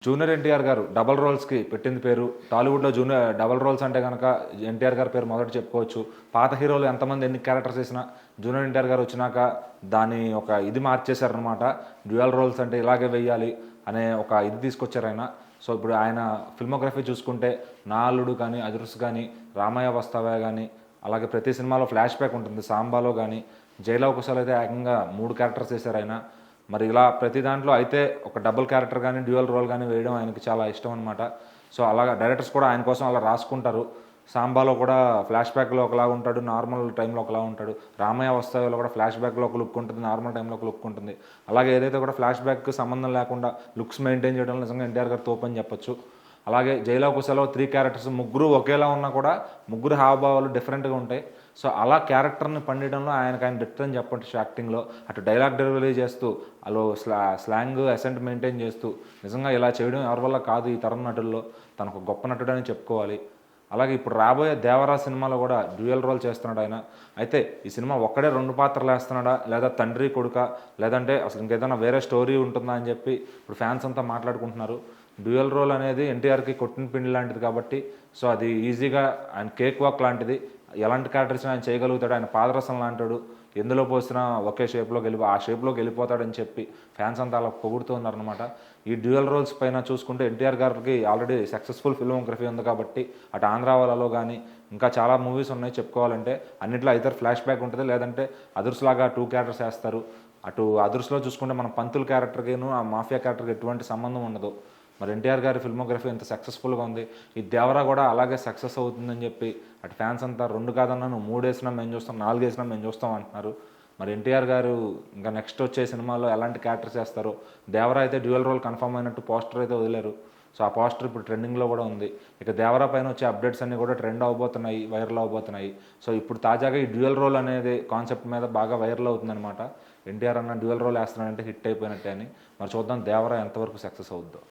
Junior NTR గారు double రోల్స్‌కి పెట్టింది పేరు. టాలీవుడ్‌లో డబల్ రోల్స్ అంటే గనక ఎన్టీఆర్ గారి పేరు మొదట చెప్పుకోవచ్చు. పాత హీరోలు ఎంతమంది ఎన్ని క్యారెక్టర్స్ చేసినా జూనియర్ ఎన్టీఆర్ గారు వచ్చినాక దాన్ని ఒక ఇది మార్చేశారనమాట. డ్యూయల్ రోల్స్ అంటే ఇలాగే వెయ్యాలి అనే ఒక ఇది తీసుకొచ్చారాయన. సో, ఇప్పుడు ఆయన ఫిల్మోగ్రఫీ చూసుకుంటే 'నా అల్లుడు' కానీ, 'అదుర్స్' కానీ, 'రామయ్య వస్తావా' గానీ, అలాగే ప్రతి సినిమాలో ఫ్లాష్ బ్యాక్ ఉంటుంది. 'సాంబాలో' గానీ, 'జైలవకుశ'లో అయితే ఏకంగా 3 క్యారెక్టర్స్ చేశారాయన. మరి ఇలా ప్రతి దాంట్లో అయితే ఒక డబుల్ క్యారెక్టర్ కానీ డ్యూయల్ రోల్ కానీ వేయడం ఆయనకి చాలా ఇష్టం అనమాట. సో, అలాగా డైరెక్టర్స్ కూడా ఆయన కోసం అలా రాసుకుంటారు. 'సాంబాలో' కూడా ఫ్లాష్ బ్యాక్‌లో ఒకలాగా ఉంటాడు, నార్మల్ టైంలో ఒకలా ఉంటాడు. 'రామయ్య వస్తావా'లో కూడా ఫ్లాష్ బ్యాక్‌లో ఒక లుక్ ఉంటుంది, నార్మల్ టైంలో ఒక లుక్ ఉంటుంది. అలాగే ఏదైతే కూడా ఫ్లాష్ బ్యాక్‌కి సంబంధం లేకుండా లుక్స్ మెయింటైన్ చేయడంలో నిజంగా ఎన్టీఆర్ గారు తోపని చెప్పొచ్చు. అలాగే 'జైలవకుశ'లో 3 క్యారెక్టర్స్ ముగ్గురు ఒకేలా ఉన్నా కూడా ముగ్గురు హావభావాలు డిఫరెంట్‌గా ఉంటాయి. సో, అలా క్యారెక్టర్‌ని పండియడంలో ఆయన డిప్ట్ అని చెప్పొచ్చు యాక్టింగ్‌లో. అటు డైలాగ్ డెలివరీ చేస్తూ, ఆలో స్లాంగ్ అసెంట్ మెయింటైన్ చేస్తూ నిజంగా ఇలా చేయడం ఎవరి వల్ల కాదు ఈ తరం నటుల్లో. తనొక గొప్ప నటుడని చెప్పుకోవాలి. అలాగే ఇప్పుడు రాబోయే 'దేవరా' సినిమాలో కూడా డ్యూయల్ రోల్ చేస్తున్నాడు ఆయన. అయితే ఈ సినిమా ఒక్కడే 2 పాత్రలు వేస్తున్నాడా, లేదా తండ్రి కొడుకా, లేదంటే అసలు ఇంకేదైనా వేరే స్టోరీ ఉంటుందా అని చెప్పి ఇప్పుడు ఫ్యాన్స్ అంతా మాట్లాడుకుంటున్నారు. డ్యూయల్ రోల్ అనేది ఎన్టీఆర్‌కి కొట్టిన పిండి లాంటిది కాబట్టి, సో అది ఈజీగా ఆయన కేక్ వాక్ లాంటిది. ఎలాంటి క్యారెక్టర్స్ ఆయన చేయగలుగుతాడు. ఆయన పాదరసం లాంటాడు. ఎందులో పోసినా ఒకే ఆ షేప్‌లోకి వెళ్ళిపోతాడని చెప్పి ఫ్యాన్స్ అంతా అలా పొగుడుతూ ఉన్నారనమాట. ఈ డ్యూయల్ రోల్స్ పైన చూసుకుంటే ఎన్టీఆర్ గారికి ఆల్రెడీ సక్సెస్‌ఫుల్ ఫిల్మోగ్రఫీ ఉంది కాబట్టి, అటు 'ఆంధ్రావాలా'లో కానీ ఇంకా చాలా మూవీస్ ఉన్నాయి చెప్పుకోవాలంటే. అన్నిట్లో ఐదర్ ఫ్లాష్ బ్యాక్ ఉంటుంది, లేదంటే 'అదుర్స్' లాగా 2 క్యారెక్టర్స్ వేస్తారు. అటు 'అదుర్స్‌లో' చూసుకుంటే మన పంతులు క్యారెక్టర్‌కిను, ఆ మాఫియా క్యారెక్టర్‌కి ఎటువంటి సంబంధం ఉండదు. మరి ఎన్టీఆర్ గారి ఫిల్మోగ్రఫీ ఇంత సక్సెస్ఫుల్‌గా ఉంది. ఈ 'దేవరా' కూడా అలాగే సక్సెస్ అవుతుందని చెప్పి అటు ఫ్యాన్స్ అంతా 2 కాదన్నా నువ్వు 3 వేసినా మేము చూస్తాం, 4 వేసినా మేము చూస్తాం అంటున్నారు. మరి ఎన్టీఆర్ గారు ఇంకా నెక్స్ట్ వచ్చే సినిమాల్లో ఎలాంటి క్యారెక్టర్స్ చేస్తారో. 'దేవరా' అయితే డ్యూయల్ రోల్ కన్ఫర్మ్ అయినట్టు పోస్టర్ అయితే వదిలారు. సో, ఆ పోస్టర్ ఇప్పుడు ట్రెండింగ్‌లో కూడా ఉంది. ఇక 'దేవరా' పైన వచ్చే అప్డేట్స్ అన్నీ కూడా ట్రెండ్ అవ్వబోతున్నాయి, వైరల్ అవ్వబోతున్నాయి. సో, ఇప్పుడు తాజాగా ఈ డ్యూయల్ రోల్ అనేది కాన్సెప్ట్ మీద బాగా వైరల్ అవుతుందన్నమాట. ఎన్టీఆర్ అన్న డ్యూయల్ రోల్ వేస్తున్నాడంటే హిట్ అయిపోయినట్టే అని. మరి చూద్దాం 'దేవరా' ఎంతవరకు సక్సెస్ అవుద్దో.